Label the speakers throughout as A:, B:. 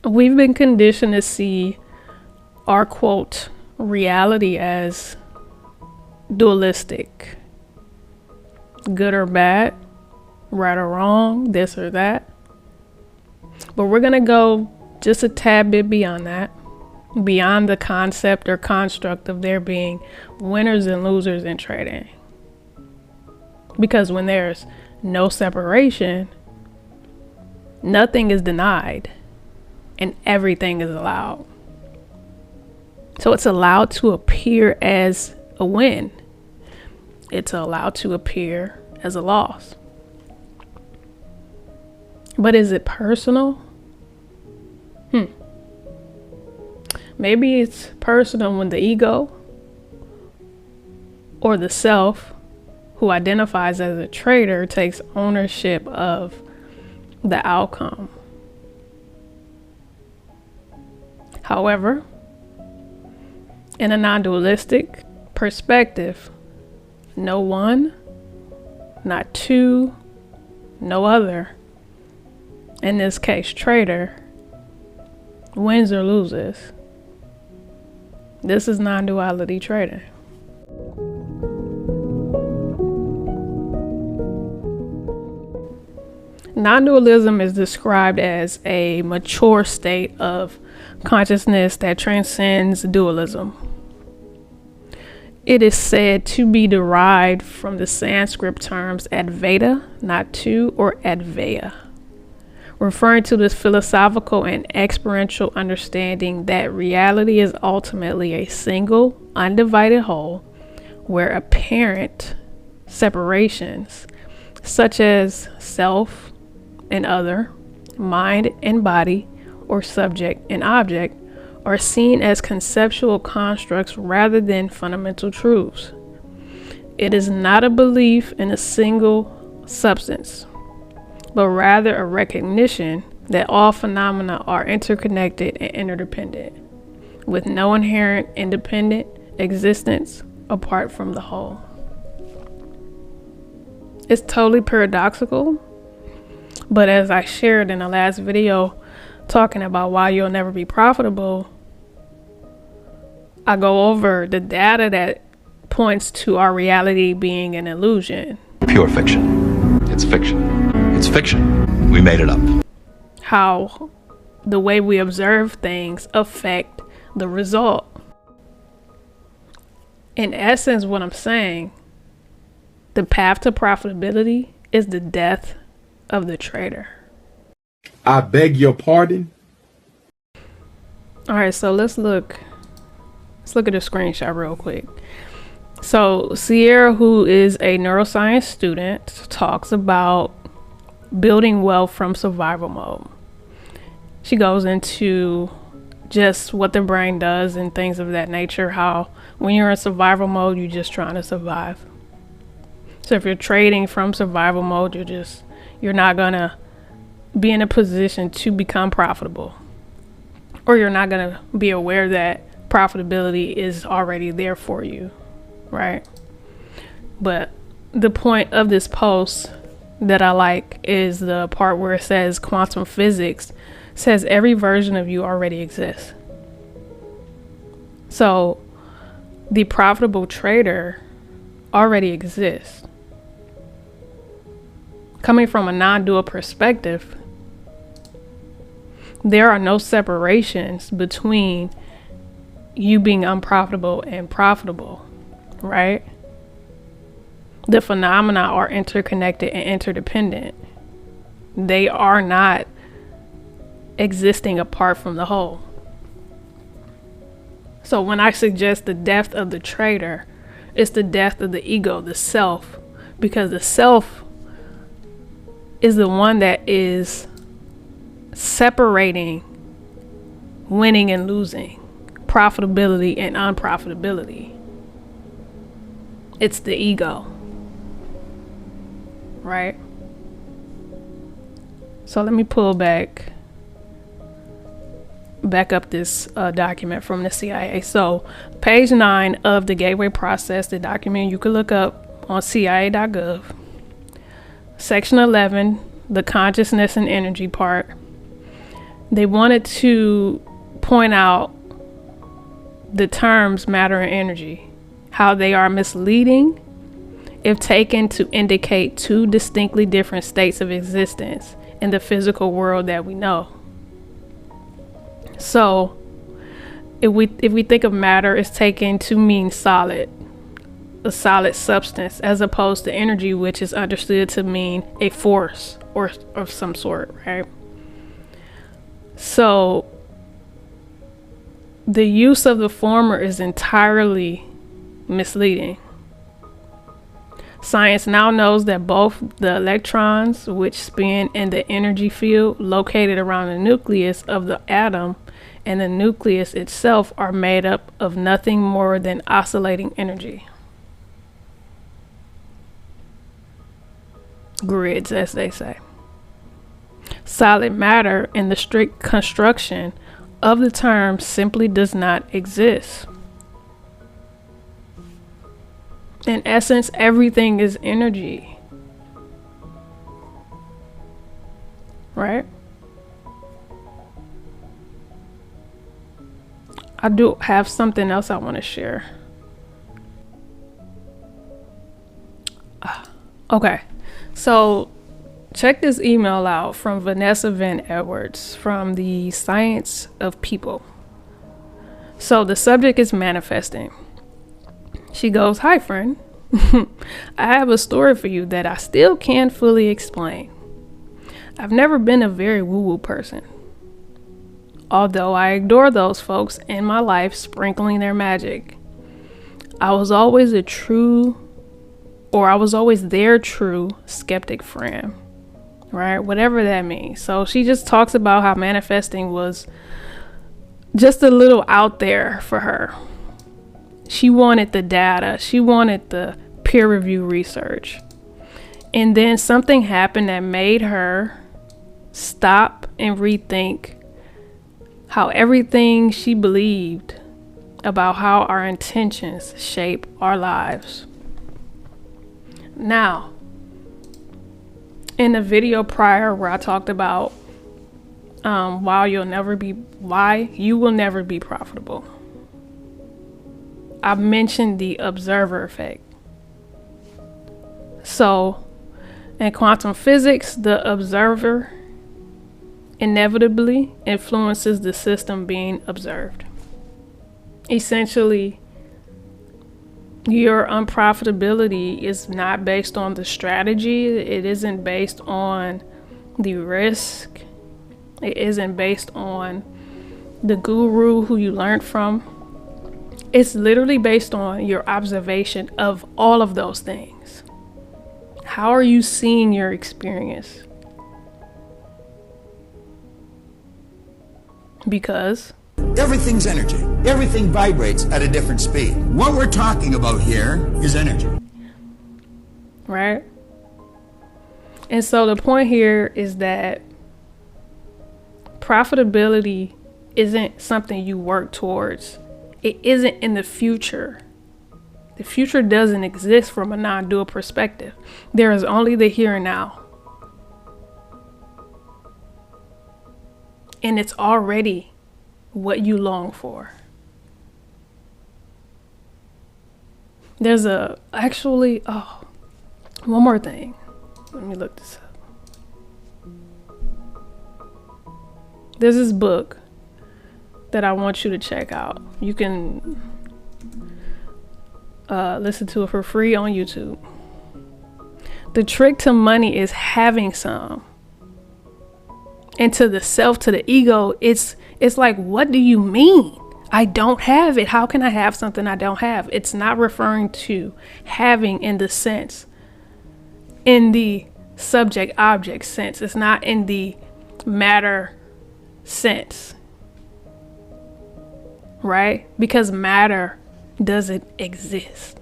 A: We've been conditioned to see our quote reality as dualistic, good or bad, right or wrong, this or that. But we're going to go just a tad bit beyond that, beyond the concept or construct of there being winners and losers in trading. Because when there's no separation, nothing is denied and everything is allowed. So it's allowed to appear as a win. It's allowed to appear as a loss. But is it personal? Maybe it's personal when the ego or the self, who identifies as a trader, takes ownership of the outcome. However, in a non-dualistic perspective, no one, not two, no other, in this case trader, wins or loses. This is non-duality trading. Non-dualism is described as a mature state of consciousness that transcends dualism. It is said to be derived from the Sanskrit terms Advaita, not two, or Advaya, referring to this philosophical and experiential understanding that reality is ultimately a single, undivided whole, where apparent separations, such as self and other, mind and body, or subject and object, are seen as conceptual constructs rather than fundamental truths. It is not a belief in a single substance, but rather a recognition that all phenomena are interconnected and interdependent, with no inherent independent existence apart from the whole. It's totally paradoxical, but as I shared in the last video talking about why you'll never be profitable, I go over the data that points to our reality being an illusion.
B: Pure fiction. It's fiction. It's fiction. We made it up.
A: How the way we observe things affect the result. In essence, what I'm saying, the path to profitability is the death of the trader.
C: I beg your pardon?
A: All right, so let's look at the screenshot real quick. So Sierra, who is a neuroscience student, talks about building wealth from survival mode. She goes into just what the brain does and things of that nature, how when you're in survival mode, you're just trying to survive. So if you're trading from survival mode, you're not gonna be in a position to become profitable, or you're not gonna be aware that profitability is already there for you, right? But the point of this post that I like is the part where it says quantum physics says every version of you already exists. So the profitable trader already exists. Coming from a non-dual perspective, there are no separations between you being unprofitable and profitable, right? The phenomena are interconnected and interdependent. They are not existing apart from the whole. So when I suggest the death of the trader, it's the death of the ego, the self, because the self is the one that is separating winning and losing, profitability and unprofitability. It's the ego, right? So let me pull back up this document from the CIA. So page 9 of the Gateway Process, the document you can look up on CIA.gov. Section 11, the consciousness and energy part. They wanted to point out the terms matter and energy, how they are misleading if taken to indicate two distinctly different states of existence in the physical world that we know. So if we think of matter as taken to mean solid, a solid substance, as opposed to energy, which is understood to mean a force or of some sort, right? So the use of the former is entirely misleading. Science now knows that both the electrons, which spin in the energy field located around the nucleus of the atom, and the nucleus itself are made up of nothing more than oscillating energy. Grids, as they say. Solid matter, in the strict construction of the term, simply does not exist. In essence, everything is energy, right? I do have something else I want to share. Okay, so check this email out from Vanessa Van Edwards from the Science of People. So the subject is manifesting. She goes, "Hi, friend. I have a story for you that I still can't fully explain. I've never been a very woo-woo person, although I adore those folks in my life sprinkling their magic. I was always their true skeptic friend," right? Whatever that means. So she just talks about how manifesting was just a little out there for her. She wanted the data. She wanted the peer review research. And then something happened that made her stop and rethink how everything she believed about how our intentions shape our lives. Now, in the video prior where I talked about why you will never be profitable, I mentioned the observer effect. So in quantum physics, the observer inevitably influences the system being observed. Essentially, your unprofitability is not based on the strategy. It isn't based on the risk. It isn't based on the guru who you learned from. It's literally based on your observation of all of those things. How are you seeing your experience? Because
D: everything's energy. Everything vibrates at a different speed. What we're talking about here is energy.
A: Right? And so the point here is that profitability isn't something you work towards. It isn't in the future. The future doesn't exist from a non-dual perspective. There is only the here and now. And it's already what you long for. There's one more thing. Let me look this up. There's this book that I want you to check out. You can listen to it for free on YouTube. The trick to money is having some. And to the self, to the ego, it's like, what do you mean? I don't have it. How can I have something I don't have? It's not referring to having in the sense, in the subject object sense. It's not in the matter sense. Right? Because matter doesn't exist.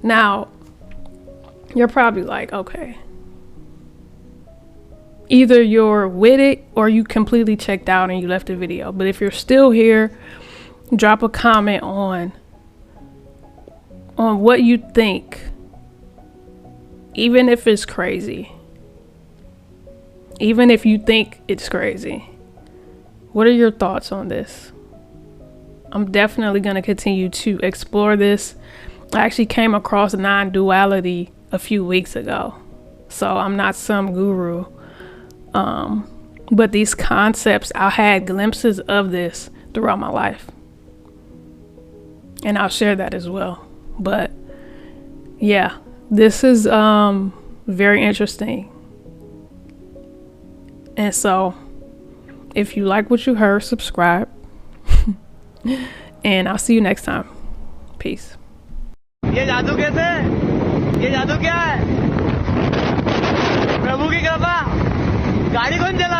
A: Now, you're probably like, okay, either you're with it or you completely checked out and you left the video. But if you're still here, drop a comment on what you think, even if it's crazy. even if you think it's crazy. What are your thoughts on this? I'm definitely going to continue to explore this. I actually came across non-duality a few weeks ago, so I'm not some guru. But these concepts, I had glimpses of this throughout my life, and I'll share that as well. But yeah, this is very interesting. And so if you like what you heard, subscribe. And I'll see you next time. Peace.
E: ये जादू कैसे? ये जादू क्या है? प्रभु की कृपा। गाड़ी कौन चला